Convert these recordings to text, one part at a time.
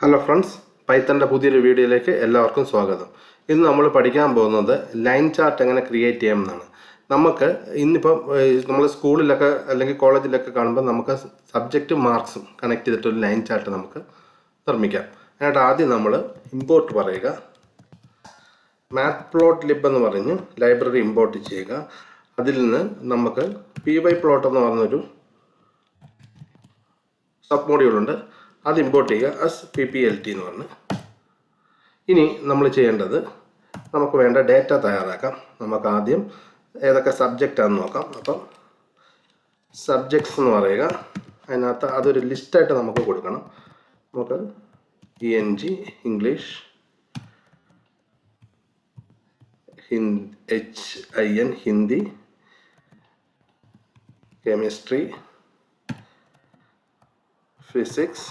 Hello friends, പൈത്തൻ്റെ പുതിയൊരു വീഡിയോയിലേക്ക് എല്ലാവർക്കും സ്വാഗതം. ഇന്ന് നമ്മൾ പഠിക്കാൻ പോകുന്നത് ലൈൻ ചാർട്ട് എങ്ങനെ ക്രിയേറ്റ് ചെയ്യാം എന്നാണ്. നമുക്ക് ഇന്നിപ്പം നമ്മൾ സ്കൂളിലൊക്കെ അല്ലെങ്കിൽ കോളേജിലൊക്കെ കാണുമ്പോൾ നമുക്ക് സബ്ജക്റ്റ് മാർക്സും കണക്ട് ചെയ്തിട്ടൊരു ലൈൻ ചാർട്ട് നമുക്ക് നിർമ്മിക്കാം. അതിനായിട്ട് ആദ്യം നമ്മൾ ഇമ്പോർട്ട് പറയുക. മാത്ത് പ്ലോട്ട് ലിബ് എന്ന് പറഞ്ഞ് ലൈബ്രറി ഇമ്പോർട്ട് ചെയ്യുക. അതിൽ നിന്ന് നമുക്ക് py പ്ലോട്ട് എന്ന് പറഞ്ഞൊരു സബ് മോഡ്യൂളുണ്ട്, അത് ഇമ്പോർട്ട് ചെയ്യുക. pplt എന്ന് പറഞ്ഞ്. ഇനി നമ്മൾ ചെയ്യേണ്ടത്, നമുക്ക് വേണ്ട ഡേറ്റ തയ്യാറാക്കാം. നമുക്ക് ആദ്യം ഏതൊക്കെ സബ്ജക്റ്റാണെന്ന് നോക്കാം. അപ്പം സബ്ജക്ട്സ് എന്ന് പറയുക, അതിനകത്ത് അതൊരു ലിസ്റ്റായിട്ട് നമുക്ക് കൊടുക്കണം. നമുക്ക് ENG English, HIN Hindi, chemistry, physics,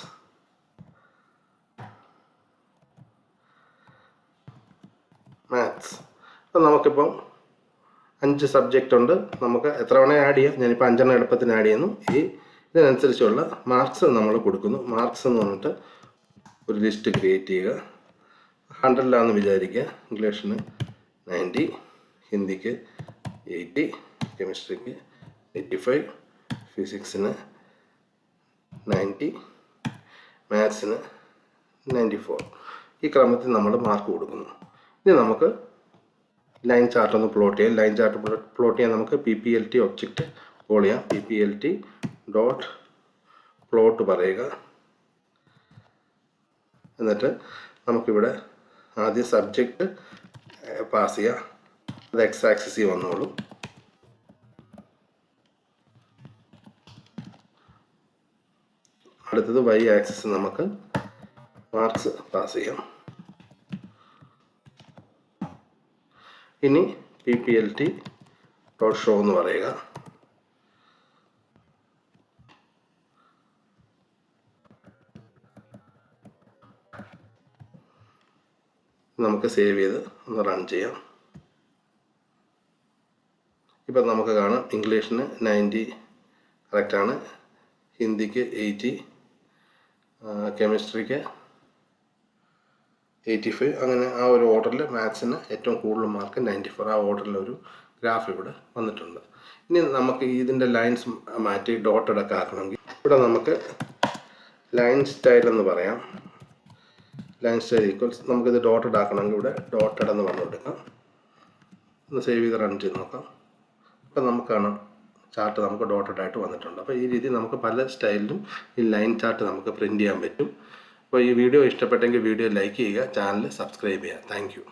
maths. അപ്പം നമുക്കിപ്പം 5 സബ്ജക്റ്റ് ഉണ്ട്. നമുക്ക് എത്ര വേണേൽ ആഡ് ചെയ്യാം. ഞാനിപ്പോൾ 5 എളുപ്പത്തിന് ആഡ് ചെയ്യുന്നു. ഇതിനനുസരിച്ചുള്ള മാർക്സ് നമ്മൾ കൊടുക്കുന്നു. മാർക്സ് എന്ന് പറഞ്ഞിട്ട് ഒരു ലിസ്റ്റ് ക്രിയേറ്റ് ചെയ്യുക. 100 വിചാരിക്കുക. ഇംഗ്ലീഷിന് 90, ഹിന്ദിക്ക് 80, കെമിസ്ട്രിക്ക് 85, ഫിസിക്സിന് 90, മാത്സിന് 94. ഈ ക്രമത്തിൽ നമ്മൾ മാർക്ക് കൊടുക്കുന്നു. ഇനി നമുക്ക് ലൈൻ ചാർട്ട് ഒന്ന് പ്ലോട്ട് ചെയ്യാം. ലൈൻ ചാർട്ട് പ്ലോട്ട് ചെയ്യാൻ നമുക്ക് pplt ഒബ്ജക്റ്റ് കോൾ ചെയ്യാം. pplt ഡോട്ട് പ്ലോട്ട് പറയുക. എന്നിട്ട് നമുക്കിവിടെ ആദ്യം സബ്ജക്റ്റ് പാസ് ചെയ്യുക. അത് എക്സ് ആക്സിസിൽ വന്നോളൂ. അടുത്തത് y ആക്സിസ് നമുക്ക് മാർക്സ് പാസ് ചെയ്യാം. ഇനി pplt ഡോട്ട് ഷോ എന്ന് പറയുക. നമുക്ക് സേവ് ചെയ്ത് ഒന്ന് റൺ ചെയ്യാം. ഇപ്പം നമുക്ക് കാണാം, ഇംഗ്ലീഷിന് 90 കറക്റ്റാണ്, ഹിന്ദിക്ക് 80, കെമിസ്ട്രിക്ക് 85, അങ്ങനെ ആ ഒരു ഓർഡറിൽ മാത്സിന് ഏറ്റവും കൂടുതൽ മാർക്ക് 94, ആ ഓർഡറിലൊരു ഗ്രാഫ് ഇവിടെ വന്നിട്ടുണ്ട്. ഇനി നമുക്ക് ഇതിൻ്റെ ലൈൻസ് മാറ്റി ഡോട്ടഡ് ഒക്കെ ആക്കണമെങ്കിൽ ഇവിടെ നമുക്ക് ലൈൻ സ്റ്റൈൽ എന്ന് പറയാം. ലൈൻ സ്റ്റൈൽ ഈക്വൽസ്, നമുക്കിത് ഡോട്ടഡ് ആക്കണമെങ്കിൽ ഇവിടെ ഡോട്ടഡ് എന്ന് പറഞ്ഞു കൊടുക്കാം. ഒന്ന് സേവ് ചെയ്ത് റൺ ചെയ്ത് നോക്കാം. അപ്പം നമുക്ക് കാണാം ചാർട്ട് നമുക്ക് ഡോട്ടഡ് ആയിട്ട് വന്നിട്ടുണ്ട്. അപ്പോൾ ഈ രീതി നമുക്ക് പല സ്റ്റൈലിലും ഈ ലൈൻ ചാർട്ട് നമുക്ക് പ്രിൻറ്റ് ചെയ്യാൻ പറ്റും. അപ്പോൾ ഈ വീഡിയോ ഇഷ്ടപ്പെട്ടെങ്കിൽ വീഡിയോ ലൈക്ക് ചെയ്യുക, ചാനൽ സബ്സ്ക്രൈബ് ചെയ്യുക. Thank you.